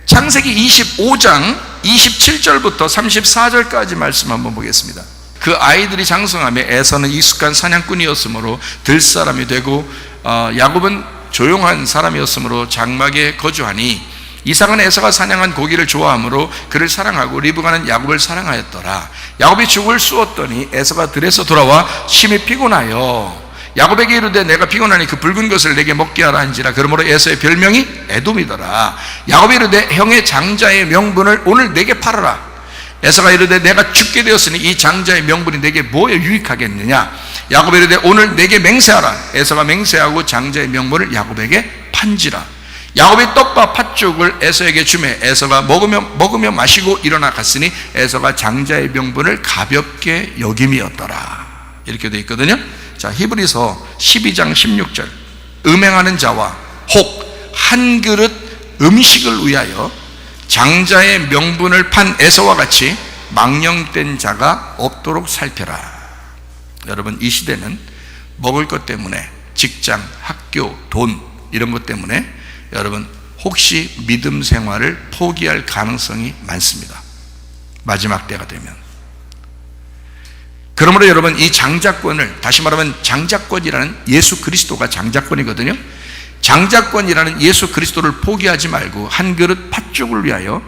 창세기 25장 27절부터 34절까지 말씀 한번 보겠습니다. 그 아이들이 장성하며 에서는 익숙한 사냥꾼이었으므로 들사람이 되고 야곱은 조용한 사람이었으므로 장막에 거주하니 이삭은 에서가 사냥한 고기를 좋아하므로 그를 사랑하고 리브가는 야곱을 사랑하였더라. 야곱이 죽을 쑤었더니 에서가 들에서 돌아와 심히 피곤하여 야곱에게 이르되 내가 피곤하니 그 붉은 것을 내게 먹게 하라 한지라. 그러므로 에서의 별명이 에돔이더라. 야곱이 이르되 형의 장자의 명분을 오늘 내게 팔아라. 에서가 이르되 내가 죽게 되었으니 이 장자의 명분이 내게 뭐에 유익하겠느냐. 야곱이 이르되 오늘 내게 맹세하라. 에서가 맹세하고 장자의 명분을 야곱에게 판지라. 야곱이 떡과 팥죽을 에서에게 주매 에서가 먹으며 마시고 일어나 갔으니 에서가 장자의 명분을 가볍게 여김이었더라. 이렇게 되어 있거든요. 자, 히브리서 12장 16절. 음행하는 자와 혹 한 그릇 음식을 위하여 장자의 명분을 판 에서와 같이 망령된 자가 없도록 살펴라. 여러분, 이 시대는 먹을 것 때문에, 직장, 학교, 돈 이런 것 때문에 여러분 혹시 믿음 생활을 포기할 가능성이 많습니다. 마지막 때가 되면. 그러므로 여러분, 이 장자권을, 다시 말하면 장자권이라는 예수 그리스도가 장자권이거든요. 장자권이라는 예수 그리스도를 포기하지 말고 한 그릇 팥죽을 위하여,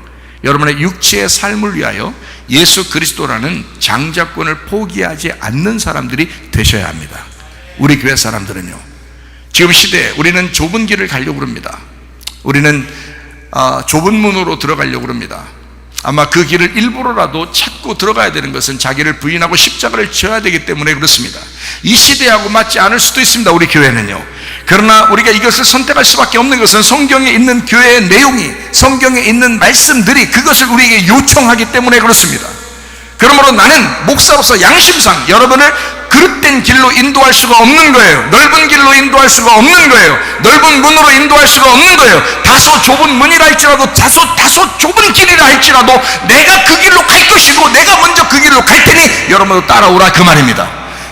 여러분의 육체의 삶을 위하여 예수 그리스도라는 장자권을 포기하지 않는 사람들이 되셔야 합니다. 우리 교회 사람들은요, 지금 시대에 우리는 좁은 길을 가려고 합니다. 우리는 좁은 문으로 들어가려고 합니다. 아마 그 길을 일부러라도 찾고 들어가야 되는 것은 자기를 부인하고 십자가를 져야 되기 때문에 그렇습니다. 이 시대하고 맞지 않을 수도 있습니다, 우리 교회는요. 그러나 우리가 이것을 선택할 수밖에 없는 것은 성경에 있는 교회의 내용이, 성경에 있는 말씀들이 그것을 우리에게 요청하기 때문에 그렇습니다. 그러므로 나는 목사로서 양심상 여러분을 그릇된 길로 인도할 수가 없는 거예요. 넓은 길로 인도할 수가 없는 거예요. 넓은 문으로 인도할 수가 없는 거예요. 다소 좁은 문이라 할지라도, 다소 좁은 길이라 할지라도 내가 그 길로 갈 것이고 내가 먼저 그 길로 갈 테니 여러분도 따라오라, 그 말입니다.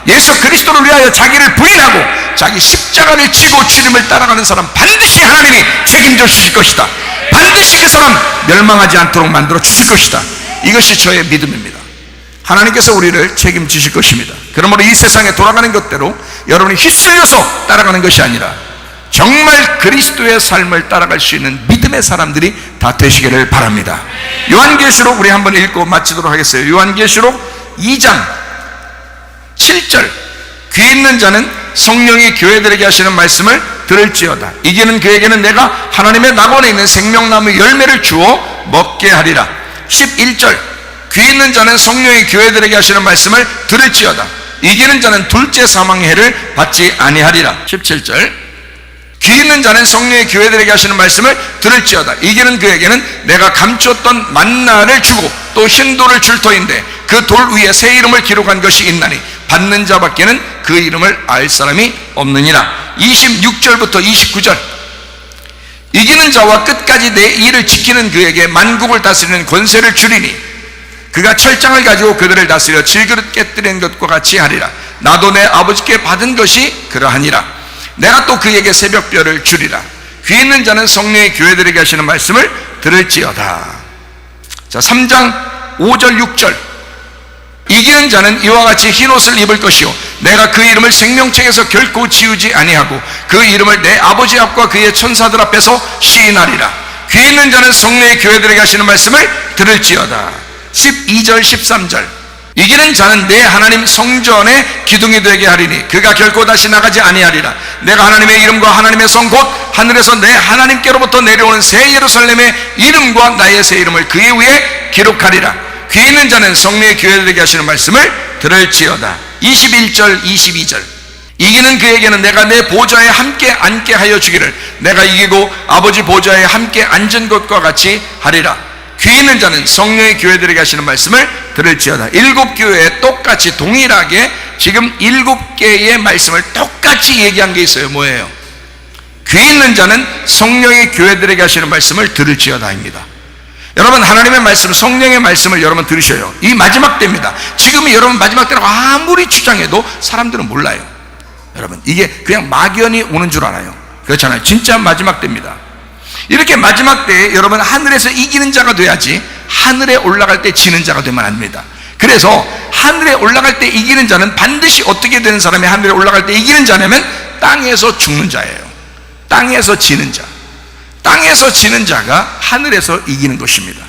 예수 그리스도를 위하여 자기를 부인하고 자기 십자가를 지고 주님을 따라가는 사람 반드시 하나님이 책임져 주실 것이다. 반드시 그 사람 멸망하지 않도록 만들어 주실 것이다. 이것이 저의 믿음입니다. 하나님께서 우리를 책임지실 것입니다. 그러므로 이 세상에 돌아가는 것대로 여러분이 휩쓸려서 따라가는 것이 아니라 정말 그리스도의 삶을 따라갈 수 있는 믿음의 사람들이 다 되시기를 바랍니다. 요한계시록 우리 한번 읽고 마치도록 하겠어요. 요한계시록 2장 7절, 귀 있는 자는 성령이 교회들에게 하시는 말씀을 들을지어다. 이기는 그에게는 내가 하나님의 낙원에 있는 생명나무 열매를 주어 먹게 하리라. 11절, 귀 있는 자는 성령이 교회들에게 하시는 말씀을 들을지어다. 이기는 자는 둘째 사망의 해를 받지 아니하리라. 17절, 귀 있는 자는 성령의 교회들에게 하시는 말씀을 들을지어다. 이기는 그에게는 내가 감추었던 만나를 주고 또 흰돌을 줄 터인데 그 돌 위에 새 이름을 기록한 것이 있나니 받는 자밖에는 그 이름을 알 사람이 없느니라. 26절부터 29절, 이기는 자와 끝까지 내 일을 지키는 그에게 만국을 다스리는 권세를 주리니 그가 철장을 가지고 그들을 다스려 질그릇 깨뜨리는 것과 같이 하리라. 나도 내 아버지께 받은 것이 그러하니라. 내가 또 그에게 새벽별을 주리라. 귀 있는 자는 성령의 교회들에게 하시는 말씀을 들을지어다. 자, 3장 5절 6절, 이기는 자는 이와 같이 흰옷을 입을 것이요 내가 그 이름을 생명책에서 결코 지우지 아니하고 그 이름을 내 아버지 앞과 그의 천사들 앞에서 시인하리라. 귀 있는 자는 성령의 교회들에게 하시는 말씀을 들을지어다. 12절 13절, 이기는 자는 내 하나님 성전의 기둥이 되게 하리니 그가 결코 다시 나가지 아니하리라. 내가 하나님의 이름과 하나님의 성 곧 하늘에서 내 하나님께로부터 내려오는 새 예루살렘의 이름과 나의 새 이름을 그의 위에 기록하리라. 귀 있는 자는 성령의 교회들에게 하시는 말씀을 들을지어다. 21절 22절, 이기는 그에게는 내가 내 보좌에 함께 앉게 하여 주기를 내가 이기고 아버지 보좌에 함께 앉은 것과 같이 하리라. 귀 있는 자는 성령의 교회들에게 하시는 말씀을 들을지어다. 7교회에 똑같이 동일하게 지금 7개의 말씀을 똑같이 얘기한 게 있어요. 뭐예요? 귀 있는 자는 성령의 교회들에게 하시는 말씀을 들을지어다입니다. 여러분, 하나님의 말씀, 성령의 말씀을 여러분 들으셔요. 이 마지막 때입니다. 지금이 여러분 마지막 때라고 아무리 주장해도 사람들은 몰라요. 여러분, 이게 그냥 막연히 오는 줄 알아요. 그렇잖아요. 진짜 마지막 때입니다. 이렇게 마지막 때에 여러분 하늘에서 이기는 자가 돼야지 하늘에 올라갈 때 지는 자가 되면 안 됩니다. 그래서 하늘에 올라갈 때 이기는 자는 반드시 어떻게 되는 사람이 하늘에 올라갈 때 이기는 자냐면 땅에서 죽는 자예요. 땅에서 지는 자. 땅에서 지는 자가 하늘에서 이기는 것입니다.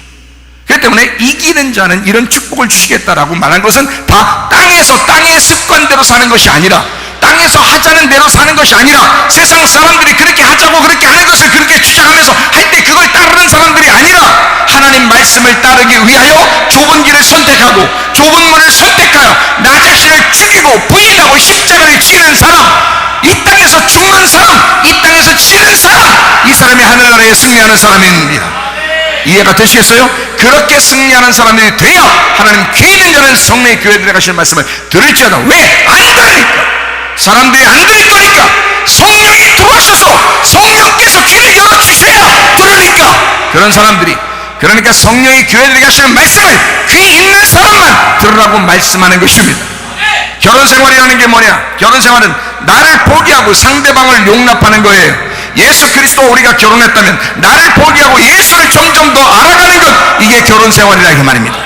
그렇기 때문에 이기는 자는 이런 축복을 주시겠다라고 말한 것은 다 땅에서 땅의 습관대로 사는 것이 아니라 땅에서 하자는 대로 사는 것이 아니라 세상 사람들이 그렇게 하자고 그렇게 하는 것을 그렇게 주장하면서 할 때 그걸 따르는 사람들이 아니라 하나님 말씀을 따르기 위하여 좁은 길을 선택하고 좁은 문을 선택하여 나 자신을 죽이고 부인하고 십자가를 지는 사람, 이 땅에서 죽는 사람, 이 땅에서 지는 사람, 이 사람이 하늘나라에 승리하는 사람입니다. 이해가 되시겠어요? 그렇게 승리하는 사람들이 돼야 하나님 귀 있는 자는 성령의 교회들에 가시는 말씀을 들을지어다. 왜? 안 들으니까. 사람들이 안 들을 거니까 성령이 들어오셔서 성령께서 귀를 열어주셔야 들으니까. 그런 사람들이, 그러니까 성령이 교회들에게 하시는 말씀을 귀 있는 사람만 들으라고 말씀하는 것입니다. 결혼 생활이라는 게 뭐냐? 결혼 생활은 나를 포기하고 상대방을 용납하는 거예요. 예수 그리스도와 우리가 결혼했다면 나를 포기하고 예수를 점점 더 알아가는 것, 이게 결혼 생활이라 그 말입니다.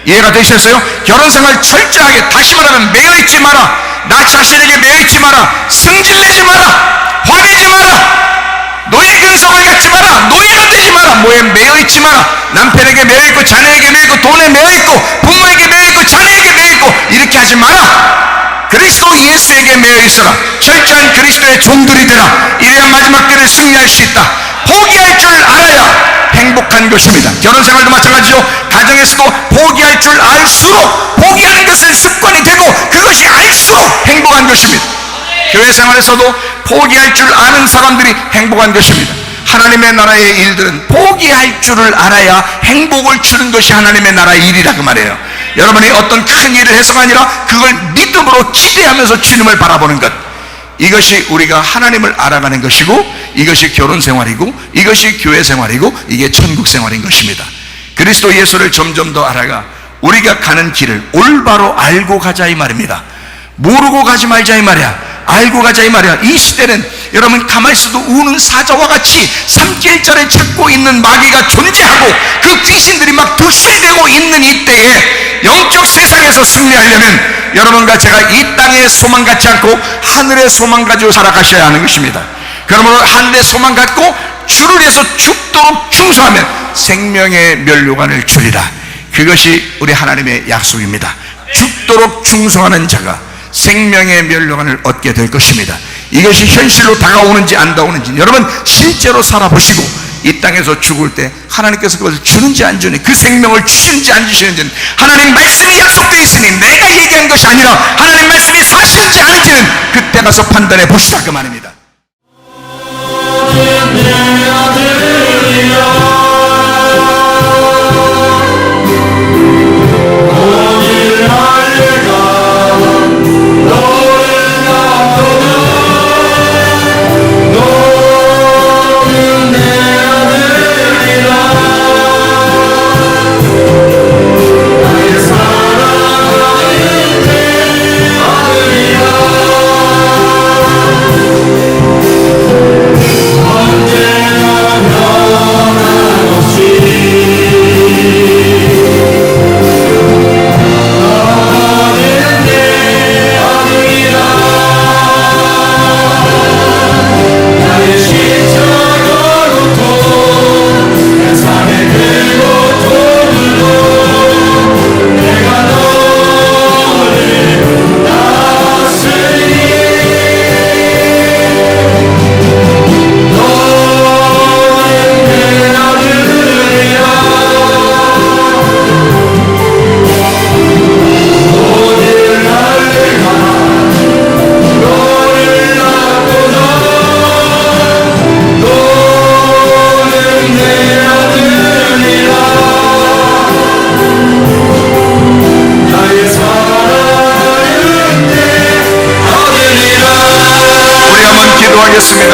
이해가 되셨어요? 결혼 생활 철저하게, 다시 말하면 매여있지 마라. 나 자신에게 매여있지 마라. 승질내지 마라. 화내지 마라. 노예 근성을 갖지 마라. 노예가 되지 마라. 뭐에 매여있지 마라. 남편에게 매여있고 자녀에게 매여있고 돈에 매여있고 부모에게 매여있고 자녀에게 매여있고 이렇게 하지 마라. 그리스도 예수에게 매여있어라. 철저한 그리스도의 종들이 되라. 이래야 마지막 때를 승리할 수 있다. 포기할 줄 알아야 행복한 것입니다. 결혼생활도 마찬가지죠. 가정에서도 포기할 줄 알수록 포기하는 것은 습관이 되고 그것이 알수록 행복한 것입니다. 교회 생활에서도 포기할 줄 아는 사람들이 행복한 것입니다. 하나님의 나라의 일들은 포기할 줄을 알아야 행복을 주는 것이 하나님의 나라의 일이라 그 말이에요. 여러분이 어떤 큰 일을 해서가 아니라 그걸 믿음으로 기대하면서 주님을 바라보는 것, 이것이 우리가 하나님을 알아가는 것이고 이것이 결혼 생활이고 이것이 교회 생활이고 이게 천국 생활인 것입니다. 그리스도 예수를 점점 더 알아가 우리가 가는 길을 올바로 알고 가자 이 말입니다. 모르고 가지 말자 이 말이야. 알고 가자 이 말이야. 이 시대는 여러분 가만히 있어도 우는 사자와 같이 삼킬자를 찾고 있는 마귀가 존재하고 그 귀신들이 막 들쇠되고 있는 이때에 영적 세상에서 승리하려면 여러분과 제가 이 땅의 소망 갖지 않고 하늘의 소망 가지고 살아가셔야 하는 것입니다. 그러므로 하늘의 소망 갖고 주를 위해서 죽도록 충성하면 생명의 면류관을 주리라. 그것이 우리 하나님의 약속입니다. 죽도록 충성하는 자가 생명의 면류관을 얻게 될 것입니다. 이것이 현실로 다가오는지 안 다가오는지 여러분 실제로 살아보시고 이 땅에서 죽을 때 하나님께서 그것을 주는지 안 주는지, 그 생명을 주시는지 안 주시는지는 하나님 말씀이 약속되어 있으니 내가 얘기한 것이 아니라 하나님 말씀이 사실인지 아닌지는 그때 가서 판단해 보시라 그 말입니다.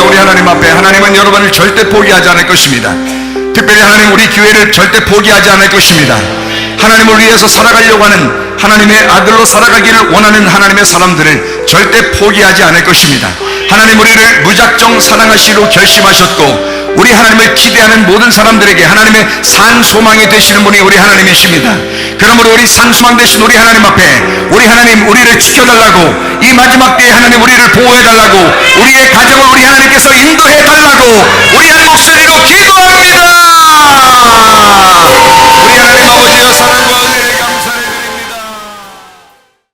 우리 하나님 앞에 하나님은 여러분을 절대 포기하지 않을 것입니다. 특별히 하나님 우리 교회를 절대 포기하지 않을 것입니다. 하나님을 위해서 살아가려고 하는 하나님의 아들로 살아가기를 원하는 하나님의 사람들을 절대 포기하지 않을 것입니다. 하나님 우리를 무작정 사랑하시기로 결심하셨고 우리 하나님을 기대하는 모든 사람들에게 하나님의 산소망이 되시는 분이 우리 하나님이십니다. 그러므로 우리 산소망 되신 우리 하나님 앞에 우리 하나님 우리를 지켜달라고, 이 마지막 때에 하나님 우리를 보호해달라고, 우리의 가정을 우리 하나님께서 인도해달라고 우리 한 목소리로 기도하고